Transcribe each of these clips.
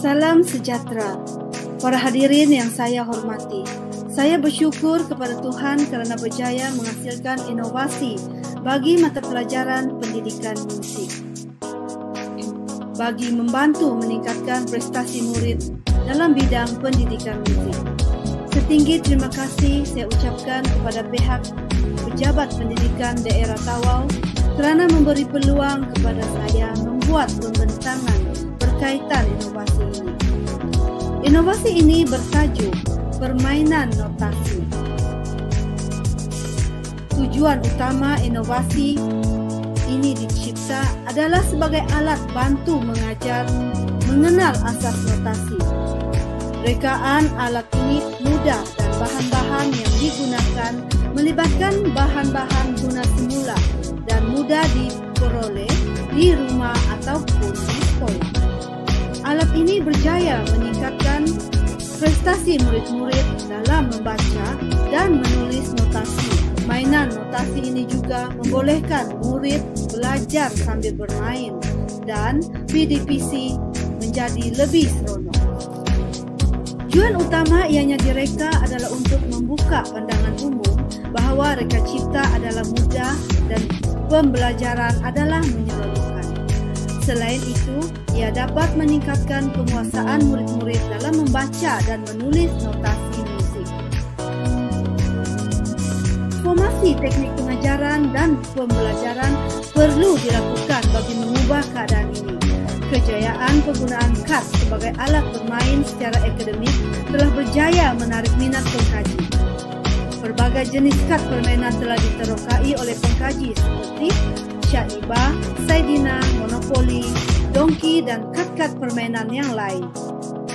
Salam sejahtera, para hadirin yang saya hormati. Saya bersyukur kepada Tuhan kerana berjaya menghasilkan inovasi bagi mata pelajaran pendidikan musik, bagi membantu meningkatkan prestasi murid dalam bidang pendidikan musik. Setinggi terima kasih saya ucapkan kepada pihak pejabat pendidikan daerah Tawau kerana memberi peluang kepada saya membuat pembentangan berkaitan inovasi ini. Inovasi ini bertajuk permainan notasi. Tujuan utama inovasi ini dicipta adalah sebagai alat bantu mengajar mengenal asas notasi. Rekaan alat ini mudah dan bahan-bahan yang digunakan melibatkan bahan-bahan guna semula dan mudah diperoleh di rumah ataupun di sekolah. Alat ini berjaya meningkatkan prestasi murid-murid dalam membaca dan menulis notasi. Mainan notasi ini juga membolehkan murid belajar sambil bermain dan PDPC menjadi lebih seronok. Tujuan utama ianya direka adalah untuk membuka pandangan umum bahawa reka cipta adalah mudah dan pembelajaran adalah menyeronokkan. Selain itu, ia dapat meningkatkan penguasaan murid-murid dalam membaca dan menulis notasi musik. Formasi teknik pengajaran dan pembelajaran perlu dilakukan bagi mengubah keadaan ini. Kejayaan penggunaan kad sebagai alat bermain secara akademik telah berjaya menarik minat pengkaji. Berbagai jenis kad permainan telah diterokai oleh pengkaji seperti Syaknibah, Saidina, Monopoly, Dongki dan kad-kad permainan yang lain.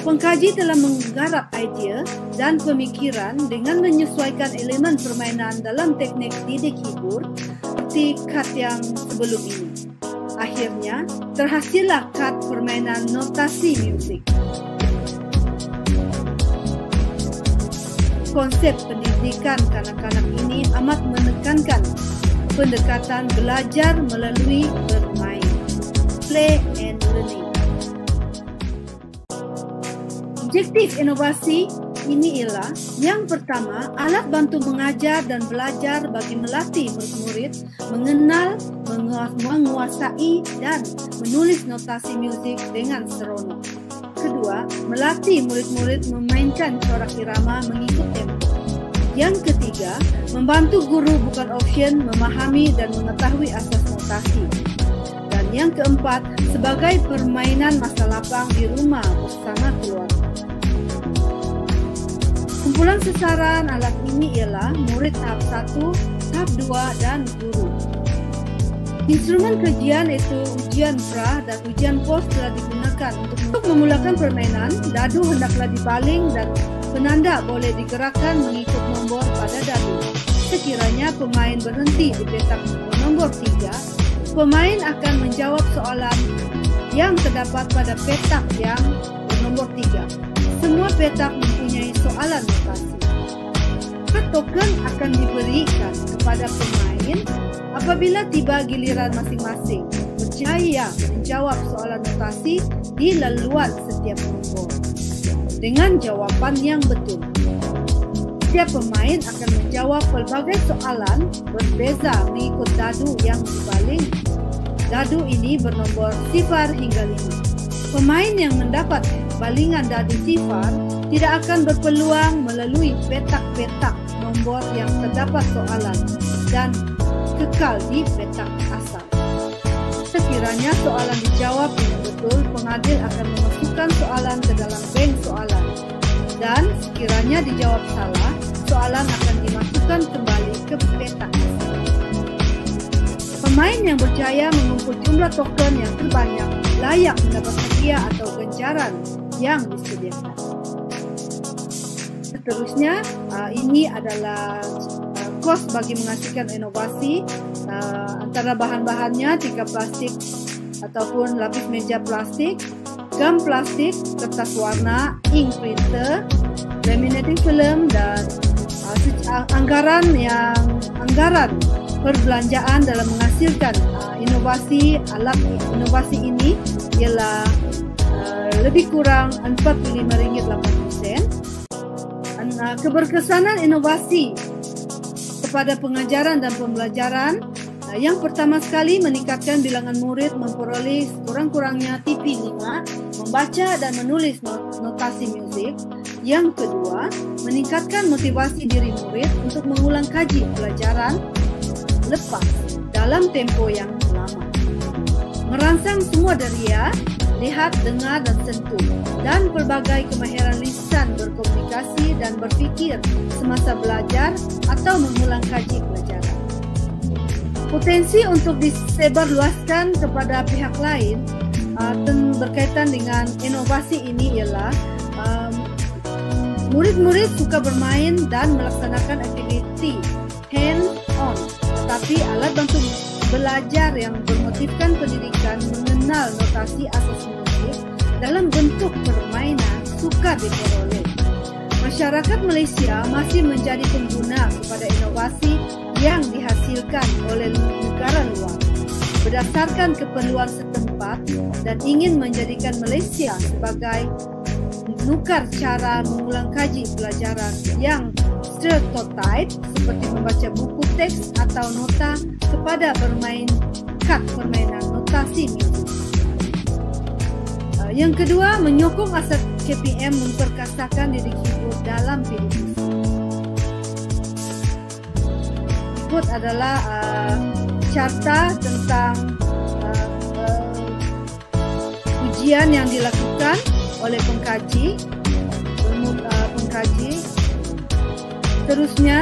Pengkaji telah menggarap idea dan pemikiran dengan menyesuaikan elemen permainan dalam teknik didik hibur seperti kad yang sebelum ini. Akhirnya, terhasillah kad permainan notasi musik. Konsep pendidikan kanak-kanak ini amat menekankan pendekatan belajar melalui bermain, play and learning. Objektif inovasi ini ialah yang pertama, alat bantu mengajar dan belajar bagi melatih murid-murid mengenal, menguasai dan menulis notasi muzik dengan seronok. Kedua, melatih murid-murid memainkan corak irama mengikut tempo. Yang ketiga, membantu guru bukan option memahami dan mengetahui asas notasi. Dan yang keempat, sebagai permainan masa lapang di rumah bersama keluarga. Kumpulan sasaran alat ini ialah murid tahap 1, tahap 2 dan guru. Instrumen kajian iaitu ujian pra dan ujian pos telah digunakan untuk memulakan permainan. Dadu hendaklah dibaling dan penanda boleh digerakkan mengikut nombor pada dadu. Sekiranya pemain berhenti di petak nombor 3, pemain akan menjawab soalan yang terdapat pada petak yang bernombor 3. Semua petak mempunyai soalan notasi. Kad token akan diberikan kepada pemain apabila tiba giliran masing-masing berjaya menjawab soalan notasi di laluan setiap nombor dengan jawapan yang betul. Setiap pemain akan menjawab pelbagai soalan berbeza mengikut dadu yang dibaling. Dadu ini bernombor 0 hingga 5. Pemain yang mendapat balingan dadu 0 tidak akan berpeluang melalui petak-petak nombor yang terdapat soalan dan kekal di petak asal. Sekiranya soalan dijawab dengan betul, pengadil akan memasukkan soalan ke dalam bank soalan. Dan sekiranya dijawab salah, soalan akan dimasukkan kembali ke petak asal. Pemain yang berjaya mengumpul jumlah token yang terbanyak layak mendapat hadiah atau ganjaran yang disediakan. Seterusnya, ini adalah kos bagi menghasilkan inovasi. Antara bahan-bahannya tika plastik ataupun lapis meja plastik, gam plastik, kertas warna, ink printer, laminating film dan anggaran perbelanjaan dalam menghasilkan inovasi. Alat inovasi ini ialah lebih kurang RM45.08. Keberkesanan inovasi kepada pengajaran dan pembelajaran. Yang pertama sekali, meningkatkan bilangan murid memperoleh kurang-kurangnya TP 5, membaca dan menulis notasi musik. Yang kedua, meningkatkan motivasi diri murid untuk mengulang kaji pelajaran lepas dalam tempo yang lama. Merangsang semua deria, lihat, dengar dan sentuh, dan pelbagai kemahiran lisan berkomunikasi dan berfikir semasa belajar atau mengulang kaji pelajaran. Potensi untuk disebarluaskan kepada pihak lain berkaitan dengan inovasi ini ialah murid-murid suka bermain dan melaksanakan aktiviti hands-on, tetapi alat bantu belajar yang bermotifkan pendidikan mengenal notasi asas musik dalam bentuk permainan sukar diperoleh. Masyarakat Malaysia masih menjadi pengguna kepada inovasi yang dihasilkan oleh negara luar berdasarkan keperluan setempat dan ingin menjadikan Malaysia sebagai menukar cara mengulang kaji pelajaran yang stereotype seperti membaca buku teks atau nota kepada permainan notasi musik. Yang kedua, menyokong asas KPM memperkasakan diri keyboard dalam PDP. Berikut adalah carta tentang ujian yang dilakukan oleh pengkaji. Terusnya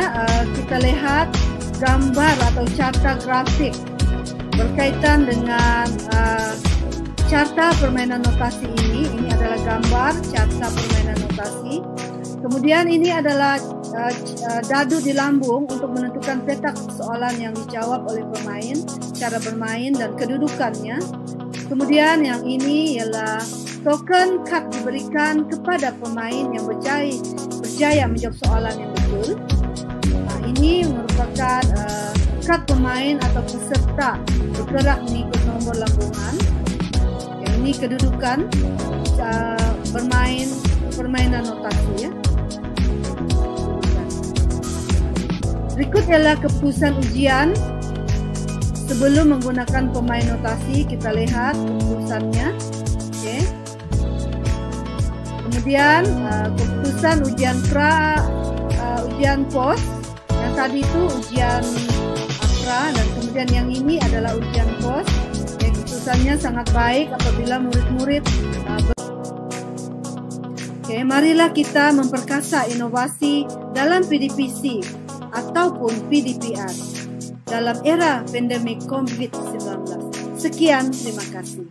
kita lihat gambar atau carta grafik berkaitan dengan carta permainan notasi ini. Ini adalah gambar carta permainan notasi. Kemudian ini adalah dadu di lambung untuk menentukan petak soalan yang dijawab oleh pemain, cara bermain dan kedudukannya. Kemudian yang ini ialah token kad diberikan kepada pemain yang berjaya menjawab soalan yang betul. Ini merupakan kad pemain atau peserta bergerak mengikut nombor lambungan. Yang ini kedudukan permainan notasi ya. Berikut ialah keputusan ujian sebelum menggunakan pemain notasi. Kita lihat keputusannya. Okay. Kemudian keputusan ujian ujian pos. Yang tadi itu ujian pra dan kemudian yang ini adalah ujian pos. Keputusannya sangat baik apabila murid-murid marilah kita memperkasa inovasi dalam PDPC ataupun PDPR dalam era pandemik COVID-19. Sekian, terima kasih.